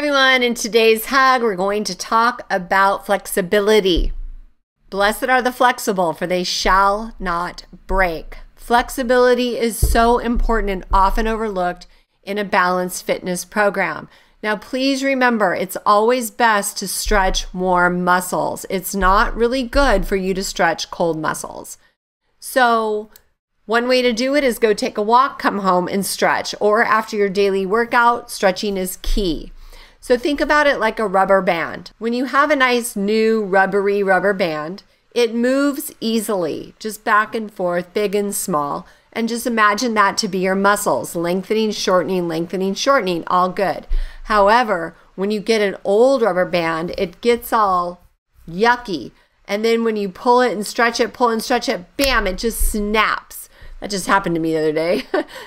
everyone. In today's hug, we're going to talk about flexibility. Blessed are the flexible, for they shall not break. Flexibility is so important and often overlooked in a balanced fitness program. Now, please remember, it's always best to stretch warm muscles. It's not really good for you to stretch cold muscles. So one way to do it is go take a walk, come home and stretch. Or after your daily workout, stretching is key. So think about it like a rubber band. When you have a nice new rubbery rubber band, it moves easily, just back and forth, big and small. And just imagine that to be your muscles, lengthening, shortening, all good. However, when you get an old rubber band, it gets all yucky. And then when you pull it and stretch it, pull and stretch it, bam, it just snaps. That just happened to me the other day.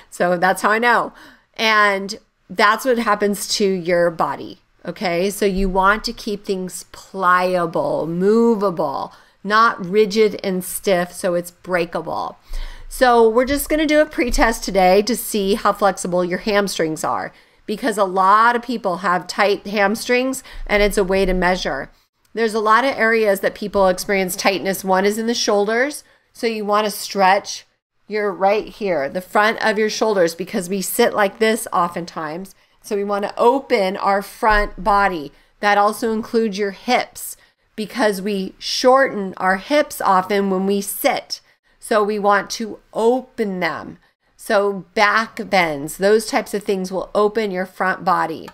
So that's how I know. And that's what happens to your body. Okay. So you want to keep things pliable, movable, not rigid and stiff. So it's breakable. So we're just going to do a pre-test today to see how flexible your hamstrings are, because a lot of people have tight hamstrings and it's a way to measure. There's a lot of areas that people experience tightness. One is in the shoulders. So you want to stretch your right here, the front of your shoulders, because we sit like this oftentimes. So we want to open our front body. That also includes your hips, because we shorten our hips often when we sit. So we want to open them. So back bends, those types of things will open your front body.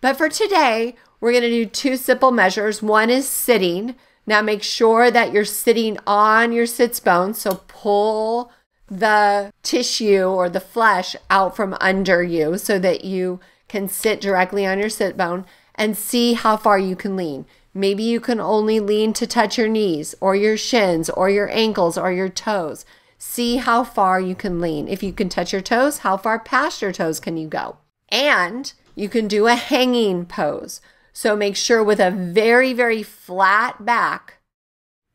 But for today, we're going to do two simple measures. One is sitting. Now make sure that you're sitting on your sits bones. So pull the tissue or the flesh out from under you so that you can sit directly on your sit bone, and see how far you can lean. Maybe you can only lean to touch your knees or your shins or your ankles or your toes. See how far you can lean. If you can touch your toes, how far past your toes can you go? And you can do a hanging pose. So make sure with a very, very flat back,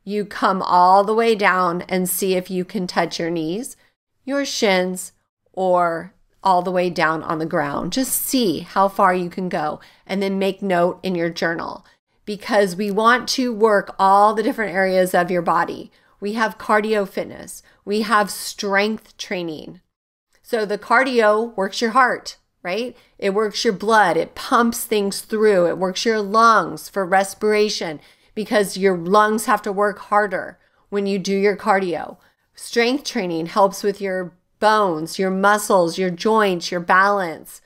you come all the way down and see if you can touch your knees, your shins, or all the way down on the ground. Just see how far you can go, and then make note in your journal, because we want to work all the different areas of your body. We have cardio fitness. We have strength training. So the cardio works your heart, right? It works your blood. It pumps things through. It works your lungs for respiration, because your lungs have to work harder when you do your cardio. Strength training helps with your bones, your muscles, your joints, your balance,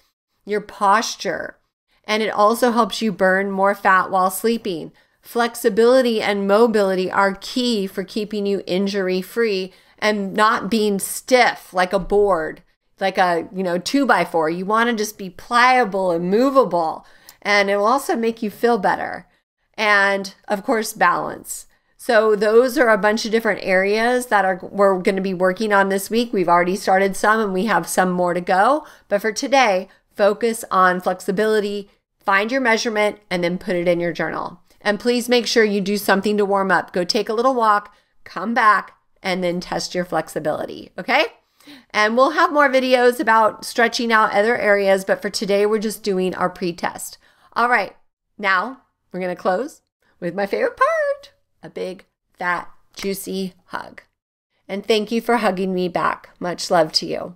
your posture. And it also helps you burn more fat while sleeping. Flexibility and mobility are key for keeping you injury-free and not being stiff like a board, like a 2x4. You want to just be pliable and movable, and it will also make you feel better. And of course, balance. So those are a bunch of different areas that we're going to be working on this week. We've already started some and we have some more to go. But for today, focus on flexibility, find your measurement, and then put it in your journal. And please make sure you do something to warm up. Go take a little walk, come back, and then test your flexibility, okay? And we'll have more videos about stretching out other areas, but for today, we're just doing our pre-test. All right, now we're going to close with my favorite part, a big, fat, juicy hug. And thank you for hugging me back. Much love to you.